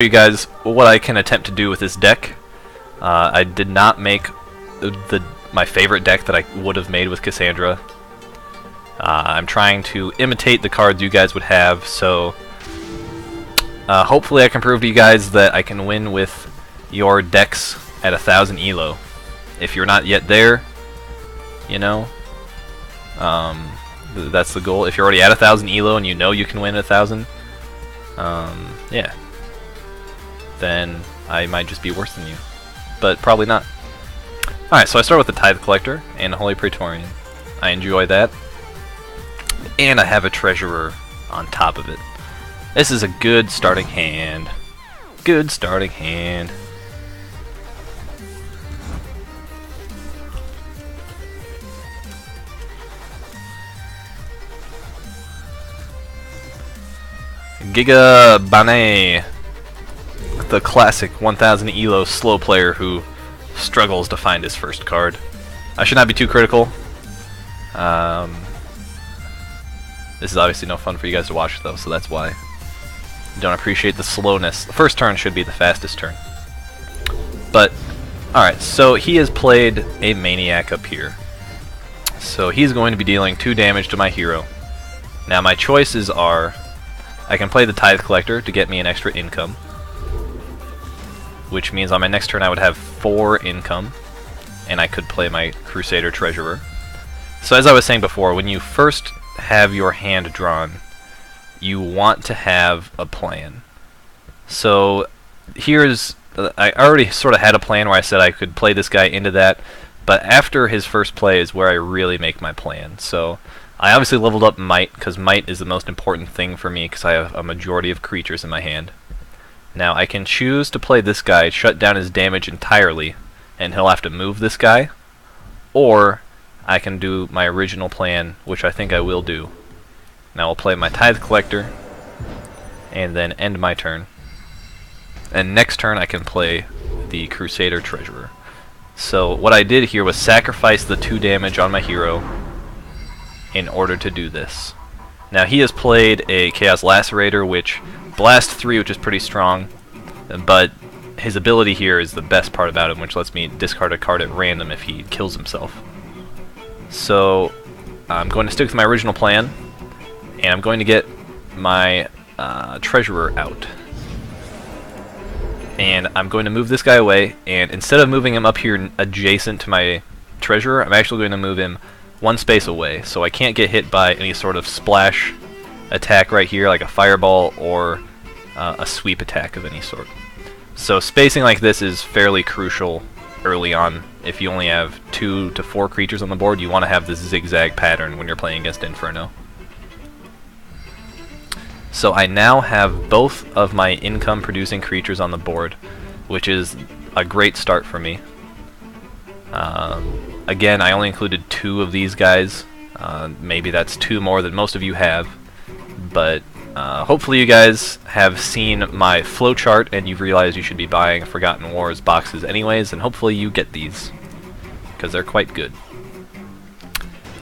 You guys what I can attempt to do with this deck. I did not make my favorite deck that I would have made with Cassandra. I'm trying to imitate the cards you guys would have, so hopefully I can prove to you guys that I can win with your decks at 1000 elo. If you're not yet there, you know, that's the goal. If you're already at 1000 elo and you know you can win at 1000, yeah, then I might just be worse than you, but probably not. Alright, so I start with the Tithe Collector and the Holy Praetorian. I enjoy that, and I have a Treasurer on top of it. This is a good starting hand. Good starting hand. Giga Bane, the classic 1000 elo slow player who struggles to find his first card. I should not be too critical. This is obviously no fun for you guys to watch though, so that's why. Don't appreciate the slowness. The first turn should be the fastest turn. But, alright, so he has played a Maniac up here. So he's going to be dealing 2 damage to my hero. Now my choices are, I can play the Tithe Collector to get me an extra income, which means on my next turn I would have 4 income, and I could play my Crusader Treasurer. So as I was saying before, when you first have your hand drawn, you want to have a plan. So here's, I already sort of had a plan where I said I could play this guy into that, but after his first play is where I really make my plan. So I obviously leveled up Might, because Might is the most important thing for me, because I have a majority of creatures in my hand. Now I can choose to play this guy, shut down his damage entirely, and he'll have to move this guy, or I can do my original plan, which I think I will do. Now I'll play my Tithe Collector, and then end my turn. And next turn I can play the Crusader Treasurer. So what I did here was sacrifice the 2 damage on my hero in order to do this. Now he has played a Chaos Lacerator, which Blast 3, which is pretty strong, but his ability here is the best part about him, which lets me discard a card at random if he kills himself. So I'm going to stick with my original plan, and I'm going to get my Treasurer out. And I'm going to move this guy away, and instead of moving him up here adjacent to my Treasurer, I'm actually going to move him 1 space away, so I can't get hit by any sort of splash attack right here, like a fireball or a sweep attack of any sort. So spacing like this is fairly crucial early on. If you only have 2 to 4 creatures on the board, you want to have this zigzag pattern when you're playing against Inferno. So I now have both of my income producing creatures on the board, which is a great start for me. Again, I only included 2 of these guys. Maybe that's 2 more than most of you have, but hopefully you guys have seen my flowchart and you've realized you should be buying Forgotten Wars boxes anyways, and hopefully you get these, because they're quite good.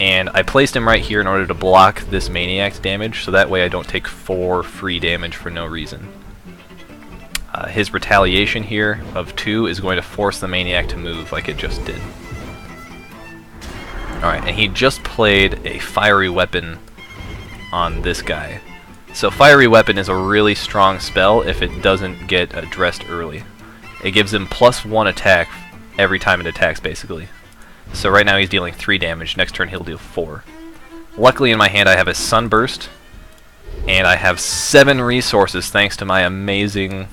And I placed him right here in order to block this Maniac's damage, so that way I don't take 4 free damage for no reason. His retaliation here of 2 is going to force the Maniac to move like it just did. Alright, and he just played a Fiery Weapon on this guy. So Fiery Weapon is a really strong spell if it doesn't get addressed early. It gives him +1 attack every time it attacks, basically. So right now he's dealing 3 damage, next turn he'll deal 4. Luckily in my hand I have a Sunburst, and I have 7 resources thanks to my amazing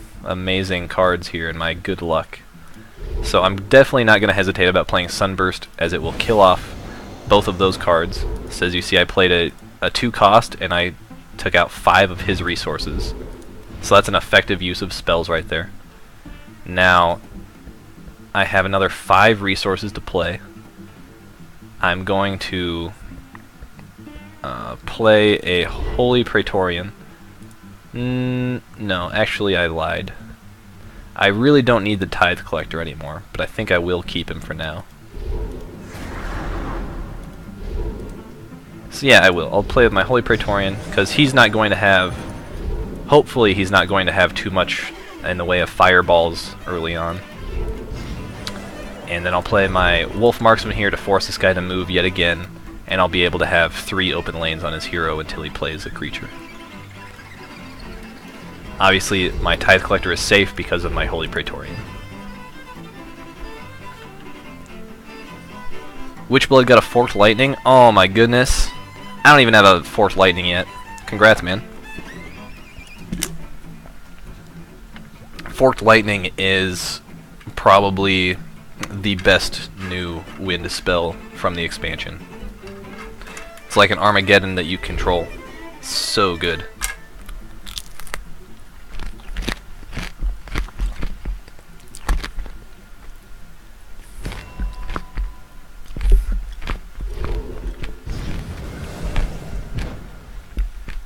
cards here and my good luck. So I'm definitely not going to hesitate about playing Sunburst, as it will kill off both of those cards. So as you see, I played a 2 cost and I took out 5 of his resources. So that's an effective use of spells right there. Now I have another 5 resources to play. I'm going to play a Holy Praetorian. No, actually I lied. I really don't need the Tithe Collector anymore, but I think I will keep him for now. So yeah, I will. I'll play with my Holy Praetorian, because he's not going to have... Hopefully he's not going to have too much in the way of fireballs early on. And then I'll play my Wolf Marksman here to force this guy to move yet again, and I'll be able to have 3 open lanes on his hero until he plays a creature. Obviously, my Tithe Collector is safe because of my Holy Praetorian. Witchblood got a Forked Lightning. Oh my goodness. I don't even have a Forked Lightning yet. Congrats, man. Forked Lightning is probably the best new wind spell from the expansion. It's like an Armageddon that you control. So good.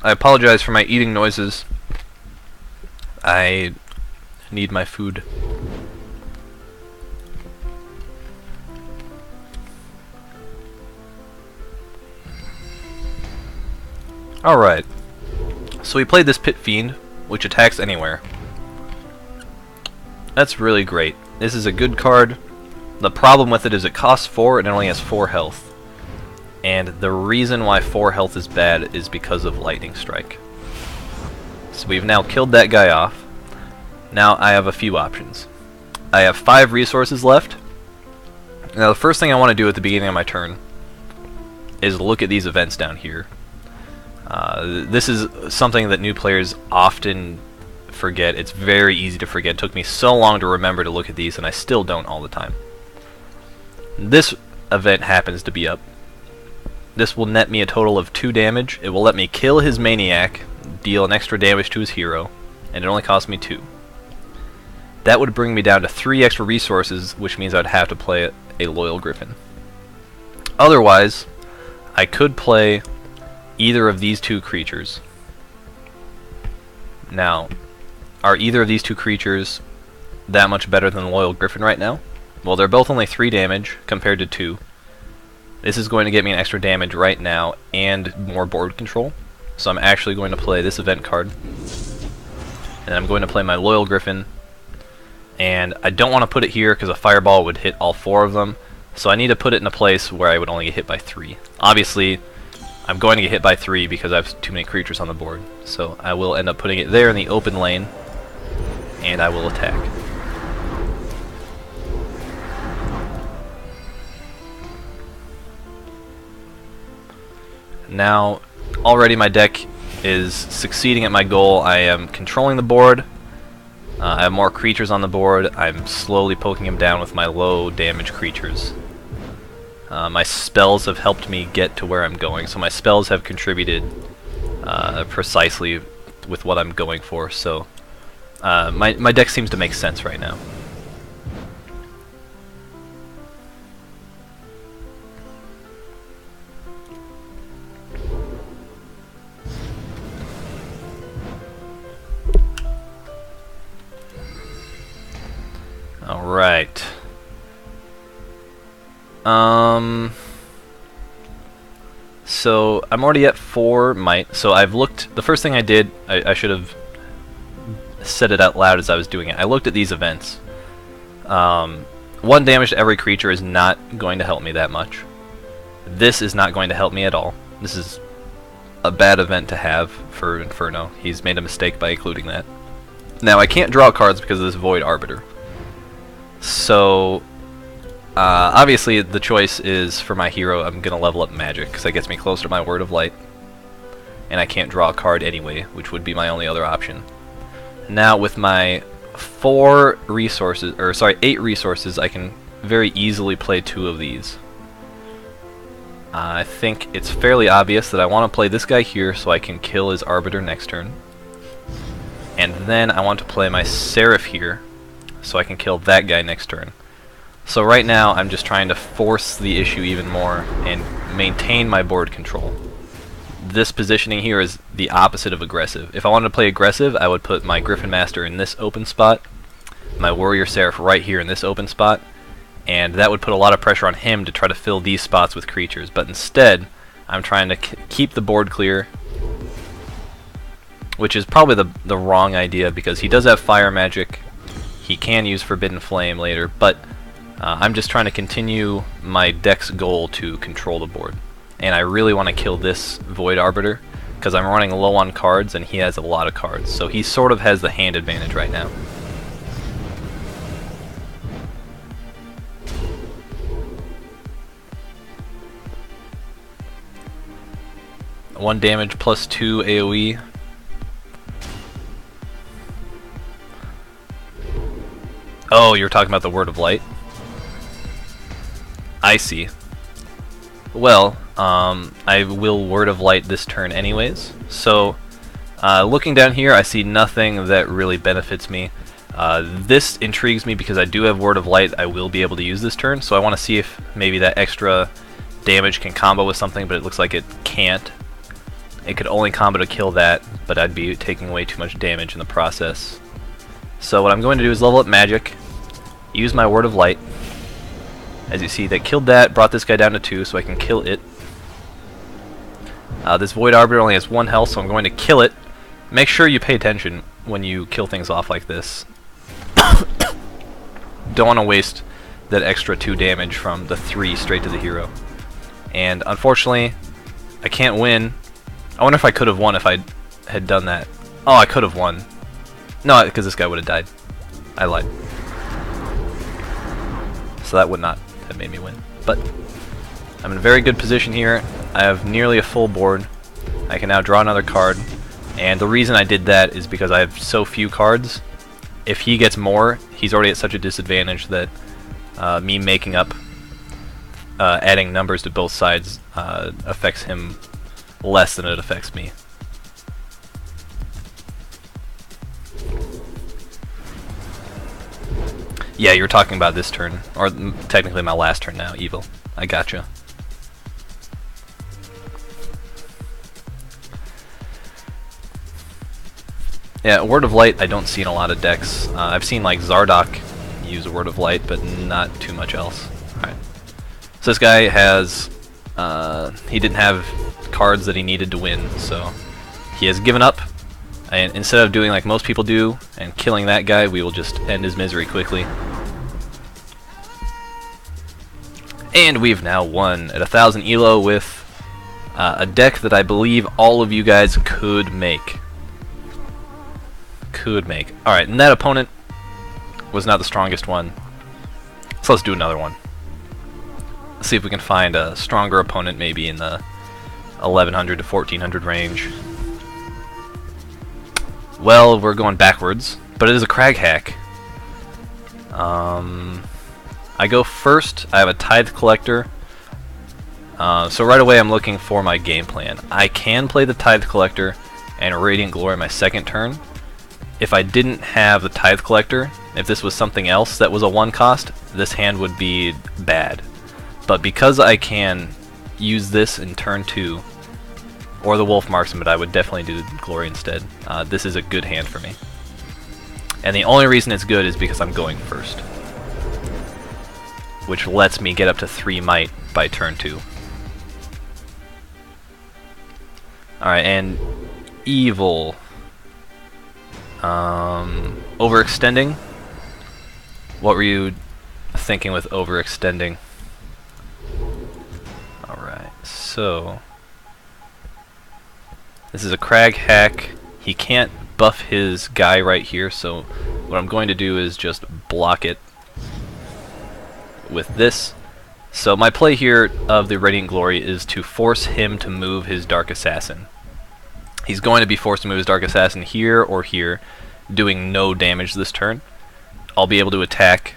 I apologize for my eating noises. I need my food. Alright. So we played this Pit Fiend, which attacks anywhere. That's really great. This is a good card. The problem with it is it costs 4 and it only has 4 health. And the reason why 4 health is bad is because of Lightning Strike. So we've now killed that guy off. Now I have a few options. I have 5 resources left. Now the first thing I want to do at the beginning of my turn is look at these events down here. This is something that new players often forget. It's very easy to forget. It took me so long to remember to look at these, and I still don't all the time. This event happens to be up. This will net me a total of 2 damage. It will let me kill his Maniac, deal an extra damage to his hero, and it only costs me 2. That would bring me down to 3 extra resources, which means I'd have to play a Loyal Griffin. Otherwise, I could play either of these 2 creatures. Now, are either of these 2 creatures that much better than the Loyal Griffin right now? Well, they're both only 3 damage compared to 2. This is going to get me an extra damage right now and more board control. So I'm actually going to play this event card. And I'm going to play my Loyal Griffin. And I don't want to put it here because a fireball would hit all 4 of them. So I need to put it in a place where I would only get hit by 3. Obviously, I'm going to get hit by 3 because I have too many creatures on the board. So I will end up putting it there in the open lane. And I will attack. Now, already my deck is succeeding at my goal. I am controlling the board. I have more creatures on the board. I'm slowly poking him down with my low damage creatures. My spells have helped me get to where I'm going, so my spells have contributed precisely with what I'm going for. So my deck seems to make sense right now. Alright. So I'm already at 4 might. So I've looked. The first thing I did, I should have said it out loud as I was doing it. I looked at these events. 1 damage to every creature is not going to help me that much. This is not going to help me at all. This is a bad event to have for Inferno. He's made a mistake by including that. Now I can't draw cards because of this Void Arbiter. So, obviously the choice is for my hero, I'm going to level up magic, because that gets me closer to my Word of Light. And I can't draw a card anyway, which would be my only other option. Now with my 8 resources, I can very easily play 2 of these. I think it's fairly obvious that I want to play this guy here so I can kill his Arbiter next turn. And then I want to play my Seraph here, so I can kill that guy next turn. So right now I'm just trying to force the issue even more and maintain my board control. This positioning here is the opposite of aggressive. If I wanted to play aggressive, I would put my Griffin Master in this open spot, my Warrior Seraph right here in this open spot, and that would put a lot of pressure on him to try to fill these spots with creatures. But instead, I'm trying to keep the board clear which is probably the wrong idea because he does have fire magic. He can use Forbidden Flame later, but I'm just trying to continue my deck's goal to control the board. And I really want to kill this Void Arbiter because I'm running low on cards and he has a lot of cards. So he sort of has the hand advantage right now. One damage plus 2 AoE. Oh, you're talking about the Word of Light? I see. Well, I will Word of Light this turn anyways. So, looking down here, I see nothing that really benefits me. This intrigues me because I do have Word of Light I will be able to use this turn, so I want to see if maybe that extra damage can combo with something, but it looks like it can't. It could only combo to kill that, but I'd be taking way too much damage in the process. So what I'm going to do is level up magic, use my Word of Light. As you see, that killed that, brought this guy down to 2, so I can kill it. This Void Arbiter only has 1 health, so I'm going to kill it. Make sure you pay attention when you kill things off like this. Don't want to waste that extra 2 damage from the 3 straight to the hero. And unfortunately, I can't win. I wonder if I could have won if I had done that. Oh, I could have won. No, because this guy would have died. I lied. So that would not have made me win. But I'm in a very good position here. I have nearly a full board. I can now draw another card. And the reason I did that is because I have so few cards. If he gets more, he's already at such a disadvantage that me making up, adding numbers to both sides affects him less than it affects me. Yeah, you're talking about this turn, or technically my last turn now, Evil. I gotcha. Yeah, Word of Light I don't see in a lot of decks. I've seen like Zardock use a Word of Light, but not too much else. Alright. So this guy has, he didn't have cards that he needed to win, so he has given up. And instead of doing like most people do and killing that guy, we will just end his misery quickly. And we've now won at 1000 ELO with a deck that I believe all of you guys could make. Alright, and that opponent was not the strongest one. So let's do another one. Let's see if we can find a stronger opponent, maybe in the 1100 to 1400 range. Well, we're going backwards, but it is a Crag hack. I go first. I have a Tithe Collector. So right away I'm looking for my game plan. I can play the Tithe Collector and Radiant Glory my second turn. If I didn't have the Tithe Collector, if this was something else that was a 1 cost, this hand would be bad. But because I can use this in turn 2, or the Wolf Marksman, but I would definitely do Glory instead. This is a good hand for me. And the only reason it's good is because I'm going first, which lets me get up to 3 might by turn 2. Alright, and Evil. Overextending? What were you thinking with overextending? Alright, so this is a Crag hack. He can't buff his guy right here, so what I'm going to do is just block it with this. So my play here of the Radiant Glory is to force him to move his Dark Assassin. He's going to be forced to move his Dark Assassin here or here, doing no damage this turn. I'll be able to attack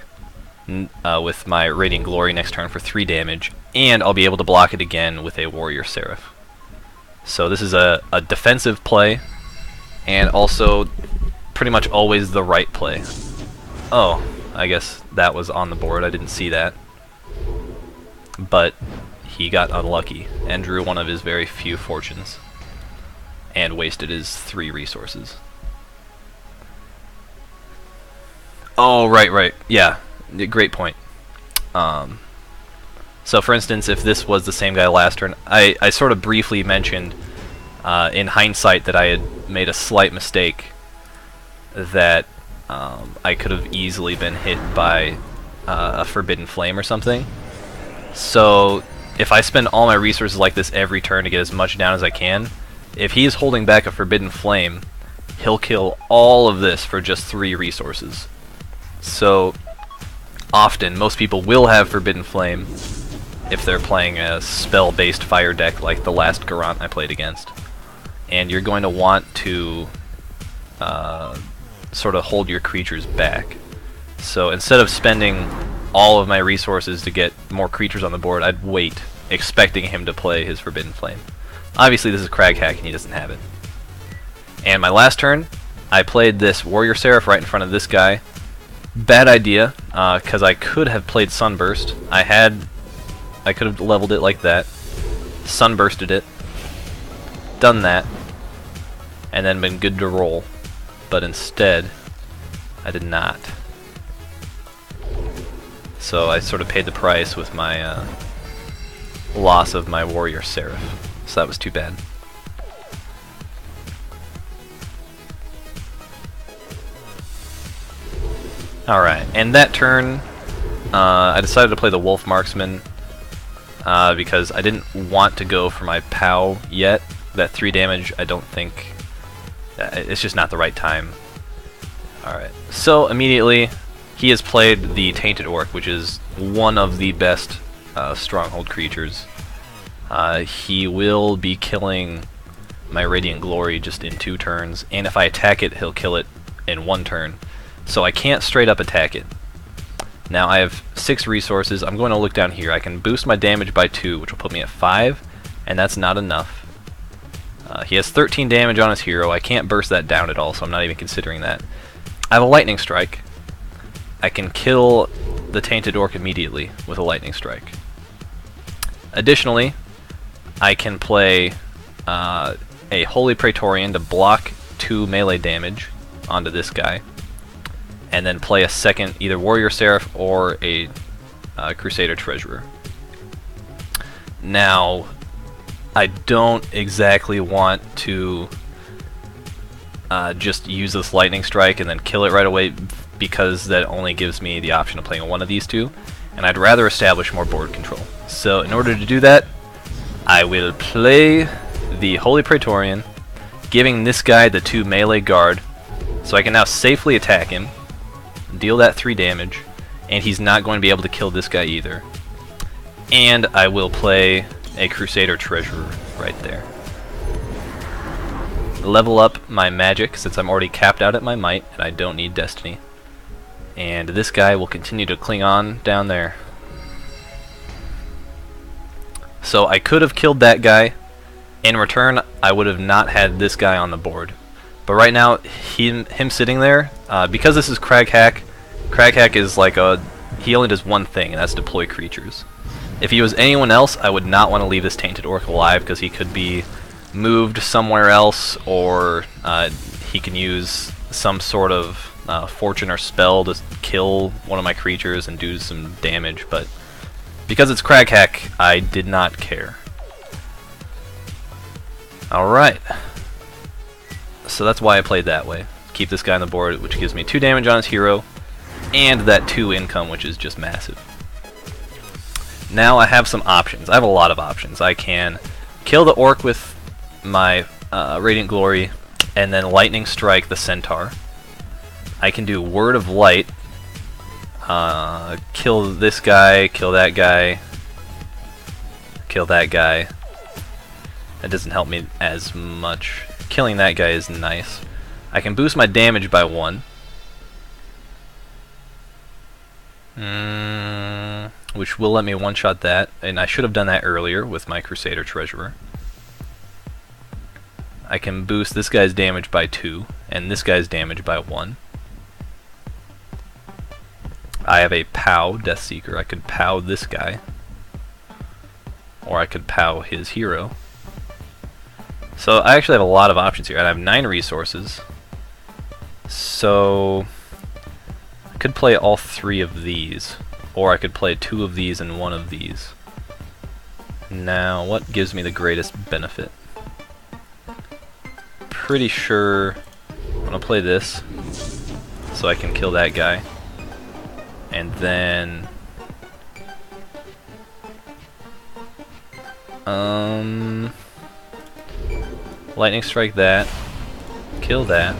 with my Radiant Glory next turn for 3 damage, and I'll be able to block it again with a Warrior Seraph. So this is a defensive play, and also pretty much always the right play. Oh, I guess that was on the board. I didn't see that. But he got unlucky and drew one of his very few fortunes, and wasted his 3 resources. Oh, right. Yeah, great point. So for instance, if this was the same guy last turn, I sort of briefly mentioned in hindsight that I had made a slight mistake, that I could have easily been hit by a Forbidden Flame or something. So if I spend all my resources like this every turn to get as much down as I can, if he is holding back a Forbidden Flame, he'll kill all of this for just 3 resources. So often, most people will have Forbidden Flame if they're playing a spell-based fire deck like the last Garant I played against. And you're going to want to sort of hold your creatures back. So instead of spending all of my resources to get more creatures on the board, I'd wait, expecting him to play his Forbidden Flame. Obviously this is Crag Hack and he doesn't have it. And my last turn, I played this Warrior Seraph right in front of this guy. Bad idea, because I could have played Sunburst. I could have leveled it like that, Sunbursted it, done that, and then been good to roll. But instead, I did not. So I sort of paid the price with my loss of my Warrior Seraph. So that was too bad. Alright, and that turn, I decided to play the Wolf Marksman because I didn't want to go for my POW yet. That 3 damage, I don't think, it's just not the right time. Alright, so immediately he has played the Tainted Orc, which is one of the best Stronghold creatures. He will be killing my Radiant Glory just in 2 turns, and if I attack it, he'll kill it in 1 turn. So I can't straight up attack it. Now I have 6 resources. I'm going to look down here. I can boost my damage by 2, which will put me at 5, and that's not enough. He has 13 damage on his hero. I can't burst that down at all, so I'm not even considering that. I have a Lightning Strike. I can kill the Tainted Orc immediately with a Lightning Strike. Additionally, I can play a Holy Praetorian to block 2 melee damage onto this guy, and then play a second either Warrior Seraph or a Crusader Treasurer. Now, I don't exactly want to just use this Lightning Strike and then kill it right away, because that only gives me the option of playing one of these 2, and I'd rather establish more board control. So in order to do that, I will play the Holy Praetorian, giving this guy the 2 melee guard, so I can now safely attack him, deal that 3 damage, and he's not going to be able to kill this guy either. And I will play a Crusader Treasurer right there. Level up my magic, since I'm already capped out at my might, and I don't need Destiny. And this guy will continue to cling on down there. So I could have killed that guy. In return, I would have not had this guy on the board. But right now, him sitting there, because this is Crag Hack is like he only does one thing, and that's deploy creatures. If he was anyone else, I would not want to leave this Tainted Orc alive, because he could be moved somewhere else, or he can use some sort of fortune or spell to kill one of my creatures and do some damage. But because it's Crag Hack, I did not care. Alright. So that's why I played that way. Keep this guy on the board, which gives me 2 damage on his hero, and that 2 income, which is just massive. Now I have some options. I have a lot of options. I can kill the Orc with my Radiant Glory, and then Lightning Strike the Centaur. I can do Word of Light, kill this guy, kill that guy, kill that guy. That doesn't help me as much. Killing that guy is nice. I can boost my damage by 1. Which will let me one-shot that, and I should have done that earlier with my Crusader Treasurer. I can boost this guy's damage by 2, and this guy's damage by 1. I have a POW, Deathseeker. I could POW this guy, or I could POW his hero. So I actually have a lot of options here, and I have 9 resources. So I could play all 3 of these, or I could play 2 of these and 1 of these. Now, what gives me the greatest benefit? pretty sure I'm gonna play this so I can kill that guy. And then lightning strike that, kill that,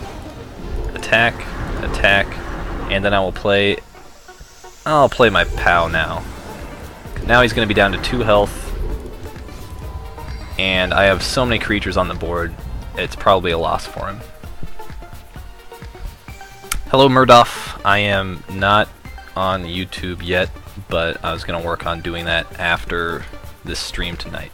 attack, attack, and then I'll play my POW now. Now he's gonna be down to 2 health, and I have so many creatures on the board, it's probably a loss for him. Hello Murdoff, I am not on YouTube yet, but I was gonna work on doing that after this stream tonight.